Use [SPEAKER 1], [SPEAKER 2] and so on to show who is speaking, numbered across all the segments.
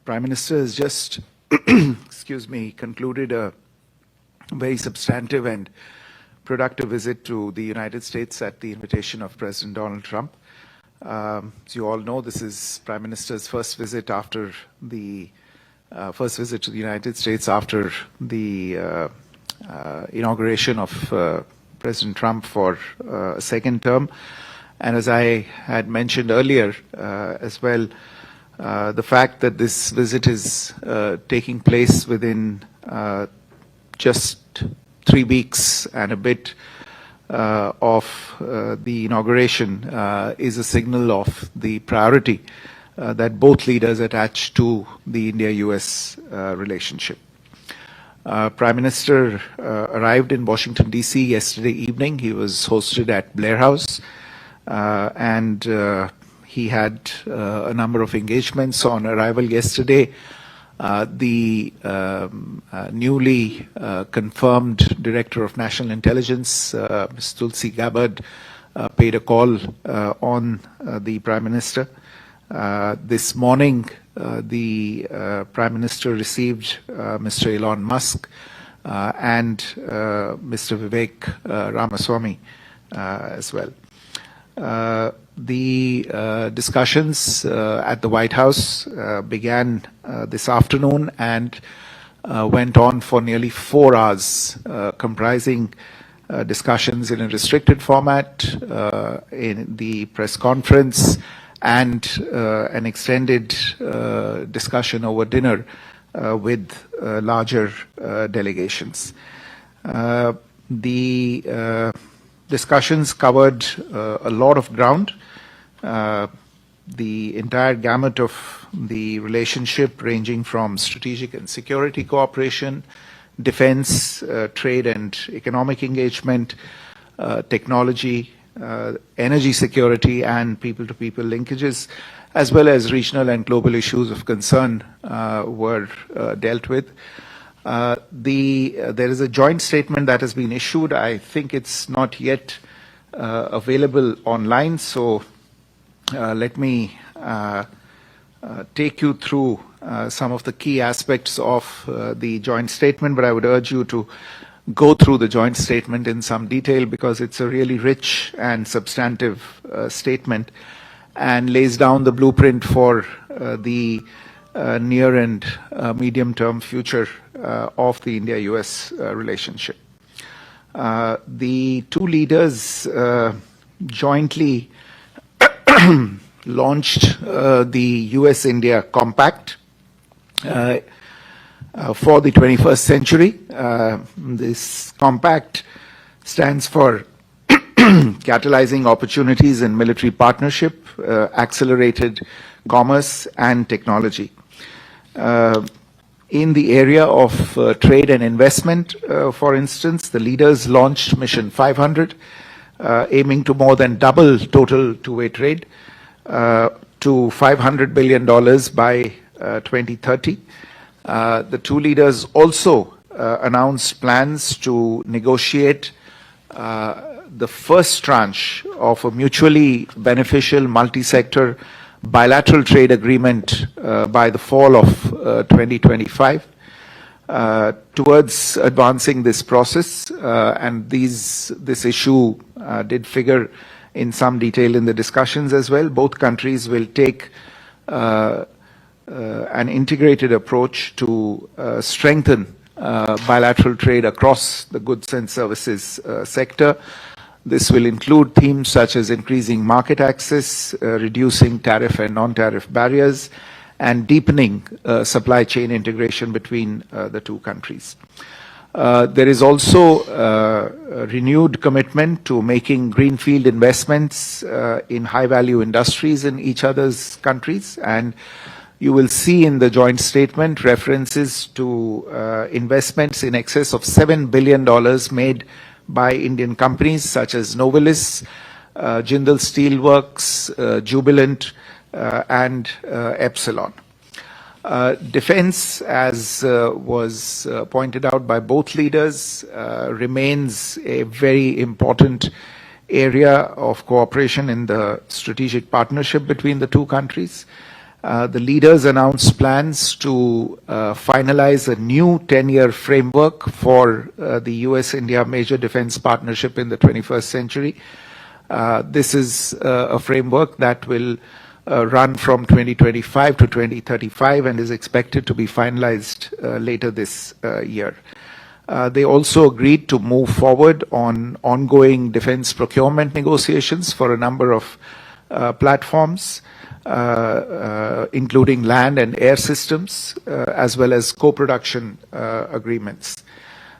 [SPEAKER 1] Prime Minister has just, excuse me, concluded a very substantive and productive visit to the United States at the invitation of President Donald Trump. As you all know, this is Prime Minister's first visit after the first visit to the United States after the inauguration of President Trump for a second term. And as I had mentioned earlier as well, the fact that this visit is taking place within just 3 weeks and a bit of the inauguration is a signal of the priority that both leaders attach to the India-US relationship. Prime Minister arrived in Washington, D.C. yesterday evening. He was hosted at Blair House, and he had a number of engagements on arrival yesterday. The newly confirmed Director of National Intelligence, Ms. Tulsi Gabbard, paid a call on the Prime Minister. This morning, the Prime Minister received Mr. Elon Musk and Mr. Vivek Ramaswamy as well. The discussions at the White House began this afternoon and went on for nearly 4 hours, comprising discussions in a restricted format, in the press conference, and an extended discussion over dinner with larger delegations. The discussions covered a lot of ground. The entire gamut of the relationship, ranging from strategic and security cooperation, defense, trade and economic engagement, technology, energy security and people-to-people linkages, as well as regional and global issues of concern were dealt with. There is a joint statement that has been issued. I think it's not yet available online, so let me take you through some of the key aspects of the joint statement, but I would urge you to go through the joint statement in some detail because it's a really rich and substantive statement and lays down the blueprint for the near and medium-term future of the India-US relationship. The two leaders jointly launched the US-India Compact for the 21st century. This compact stands for catalyzing opportunities in military partnership, accelerated commerce and technology. In the area of trade and investment, for instance, the leaders launched Mission 500, aiming to more than double total two-way trade to $500 billion by 2030. The two leaders also announced plans to negotiate the first tranche of a mutually beneficial multi-sector bilateral trade agreement by the fall of 2025. Towards advancing this process, and this issue did figure in some detail in the discussions as well, both countries will take an integrated approach to strengthen bilateral trade across the goods and services sector. This will include themes such as increasing market access, reducing tariff and non-tariff barriers, and deepening supply chain integration between the two countries. There is also a renewed commitment to making greenfield investments in high-value industries in each other's countries, and you will see in the joint statement references to investments in excess of $7 billion made by Indian companies such as Novelis, Jindal Steelworks, Jubilant, and Epsilon. Defense, as was pointed out by both leaders, remains a very important area of cooperation in the strategic partnership between the two countries. The leaders announced plans to finalize a new 10-year framework for the US-India major defense partnership in the 21st century. This is a framework that will run from 2025 to 2035 and is expected to be finalized later this year. They also agreed to move forward on ongoing defense procurement negotiations for a number of platforms, including land and air systems, as well as co-production agreements.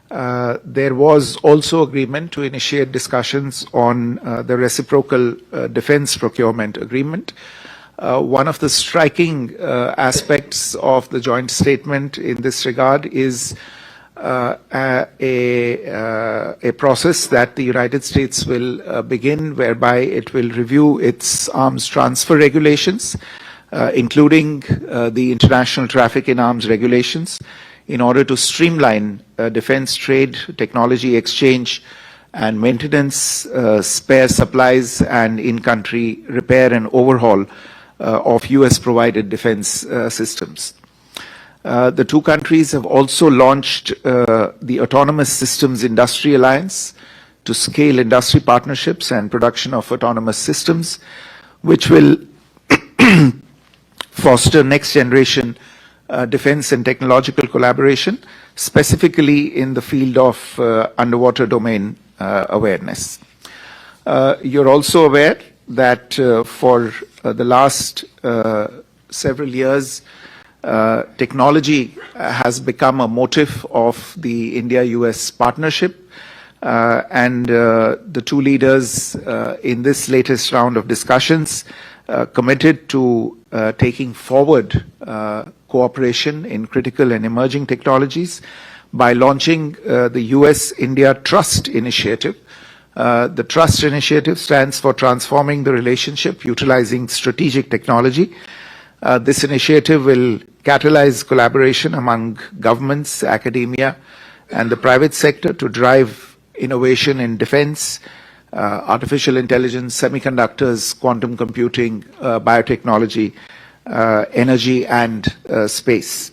[SPEAKER 1] There was also agreement to initiate discussions on the reciprocal defense procurement agreement. One of the striking aspects of the joint statement in this regard is a process that the United States will begin, whereby it will review its arms transfer regulations, including the international traffic in arms regulations, in order to streamline defense trade, technology exchange, and maintenance, spare supplies, and in-country repair and overhaul of US-provided defense systems. The two countries have also launched the Autonomous Systems Industry Alliance to scale industry partnerships and production of autonomous systems, which will foster next-generation defense and technological collaboration, specifically in the field of underwater domain awareness. You're also aware that for the last several years, technology has become a motive of the India-US partnership, and the two leaders in this latest round of discussions committed to taking forward cooperation in critical and emerging technologies by launching the US-India Trust Initiative. The Trust Initiative stands for Transforming the Relationship Utilizing Strategic Technology. This initiative will catalyze collaboration among governments, academia, and the private sector to drive innovation in defense, artificial intelligence, semiconductors, quantum computing, biotechnology, energy, and space.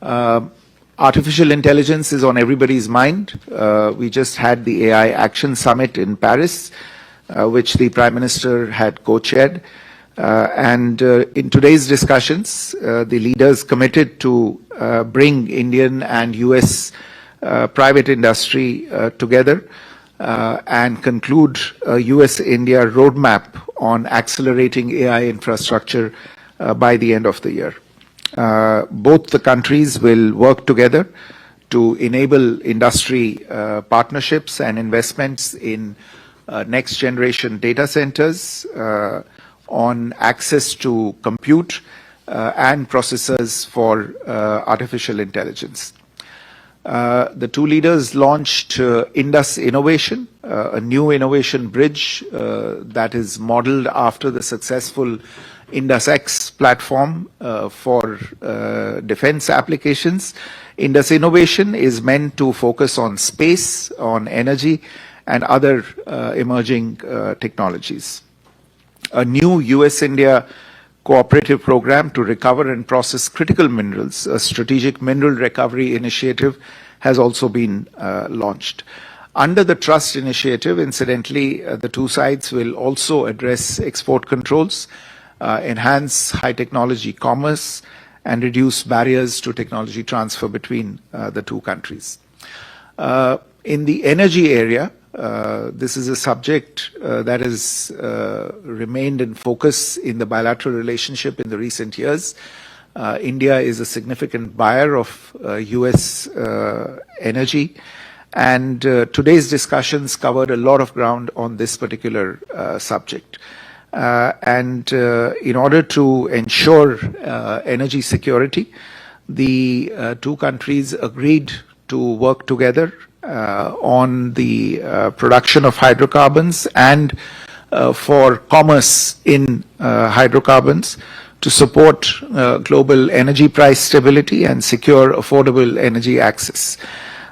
[SPEAKER 1] Artificial intelligence is on everybody's mind. We just had the AI Action Summit in Paris, which the Prime Minister had co-chaired. And in today's discussions, the leaders committed to bring Indian and US private industry together and conclude a US-India roadmap on accelerating AI infrastructure by the end of the year. Both the countries will work together to enable industry partnerships and investments in next generation data centers, on access to compute and processors for artificial intelligence. The two leaders launched Indus Innovation, a new innovation bridge that is modeled after the successful IndusX platform for defense applications. Indus Innovation is meant to focus on space, on energy, and other emerging technologies. A new US-India cooperative program to recover and process critical minerals, a strategic mineral recovery initiative, has also been launched. Under the Trust Initiative, incidentally, the two sides will also address export controls, enhance high technology commerce, and reduce barriers to technology transfer between the two countries. In the energy area, this is a subject that has remained in focus in the bilateral relationship in the recent years. India is a significant buyer of US energy, and today's discussions covered a lot of ground on this particular subject. In order to ensure energy security, the two countries agreed to work together on the production of hydrocarbons and for commerce in hydrocarbons to support global energy price stability and secure affordable energy access.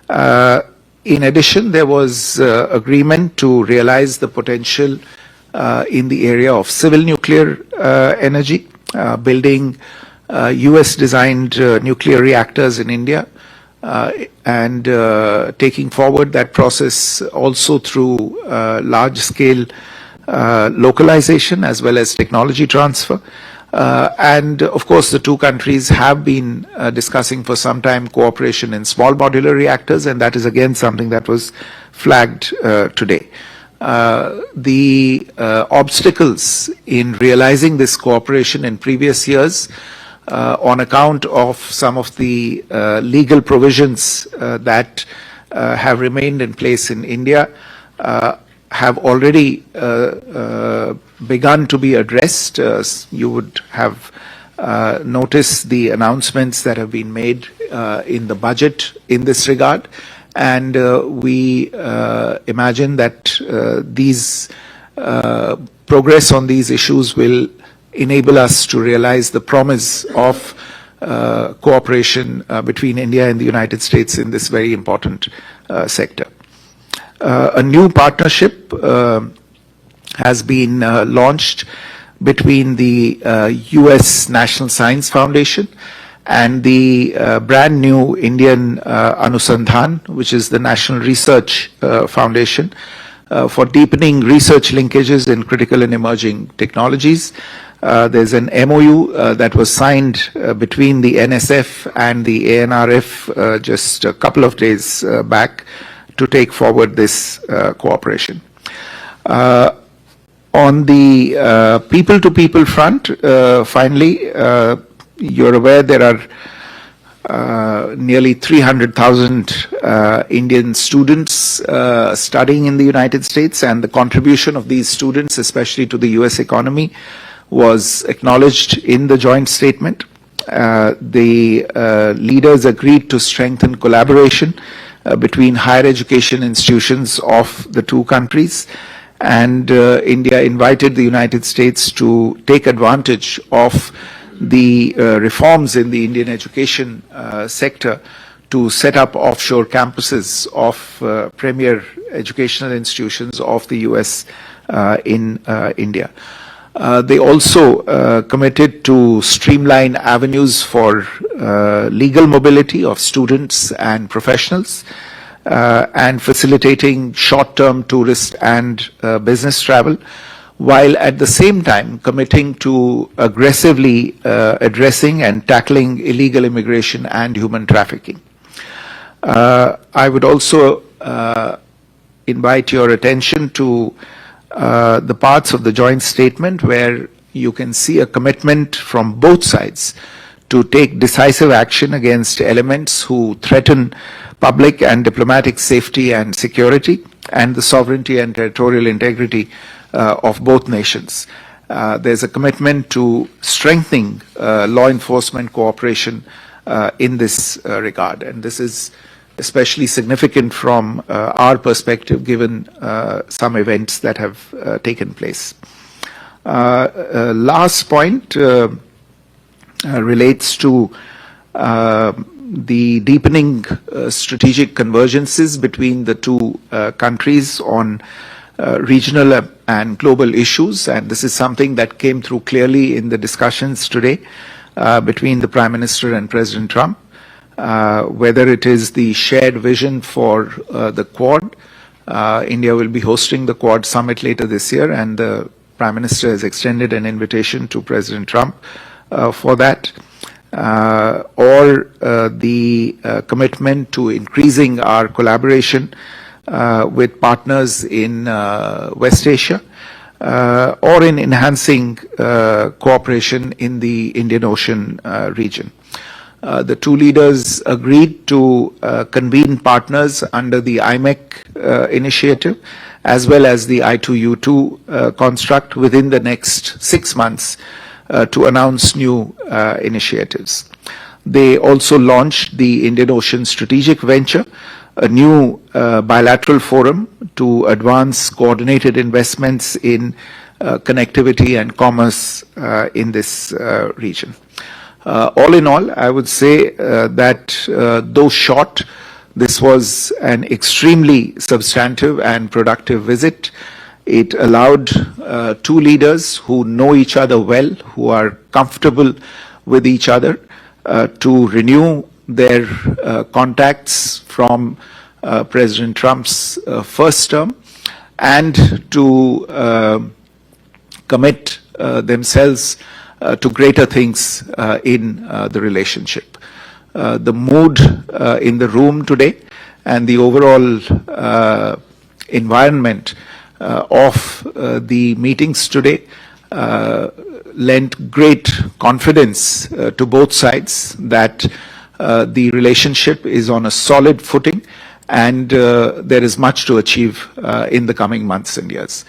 [SPEAKER 1] In addition, there was agreement to realize the potential in the area of civil nuclear energy, building US-designed nuclear reactors in India, and taking forward that process also through large-scale localization as well as technology transfer. And of course, the two countries have been discussing for some time cooperation in small modular reactors, and that is again something that was flagged today. The obstacles in realizing this cooperation in previous years on account of some of the legal provisions that have remained in place in India have already begun to be addressed. You would have noticed the announcements that have been made in the budget in this regard, and we imagine that these progress on these issues will enable us to realize the promise of cooperation between India and the United States in this very important sector. A new partnership has been launched between the US National Science Foundation and the brand new Indian Anusandhan, which is the National Research Foundation, for deepening research linkages in critical and emerging technologies. There's an MOU that was signed between the NSF and the ANRF just a couple of days back to take forward this cooperation. On the people-to-people front, finally, you're aware there are nearly 300,000 Indian students studying in the United States, and the contribution of these students, especially to the US economy, was acknowledged in the joint statement. The leaders agreed to strengthen collaboration between higher education institutions of the two countries, and India invited the United States to take advantage of the reforms in the Indian education sector to set up offshore campuses of premier educational institutions of the US in India. They also committed to streamline avenues for legal mobility of students and professionals, and facilitating short-term tourist and business travel, while at the same time committing to aggressively addressing and tackling illegal immigration and human trafficking. I would also invite your attention to the parts of the joint statement where you can see a commitment from both sides to take decisive action against elements who threaten public and diplomatic safety and security and the sovereignty and territorial integrity of both nations. There's a commitment to strengthening law enforcement cooperation in this regard, and this is especially significant from our perspective given some events that have taken place. Last point relates to the deepening strategic convergences between the two countries on regional and global issues, and this is something that came through clearly in the discussions today between the Prime Minister and President Trump. Whether it is the shared vision for the Quad, India will be hosting the Quad summit later this year, and the Prime Minister has extended an invitation to President Trump for that, or the commitment to increasing our collaboration with partners in West Asia, or in enhancing cooperation in the Indian Ocean region. The two leaders agreed to convene partners under the IMEC initiative as well as the I2U2 construct within the next 6 months to announce new initiatives. They also launched the Indian Ocean Strategic Venture, a new bilateral forum to advance coordinated investments in connectivity and commerce in this region. All in all, I would say that though short, this was an extremely substantive and productive visit, It allowed two leaders who know each other well, who are comfortable with each other, to renew their contacts from President Trump's first term, and to commit themselves to greater things in the relationship. The mood in the room today and the overall environment of the meetings today lent great confidence to both sides that the relationship is on a solid footing, and there is much to achieve in the coming months and years.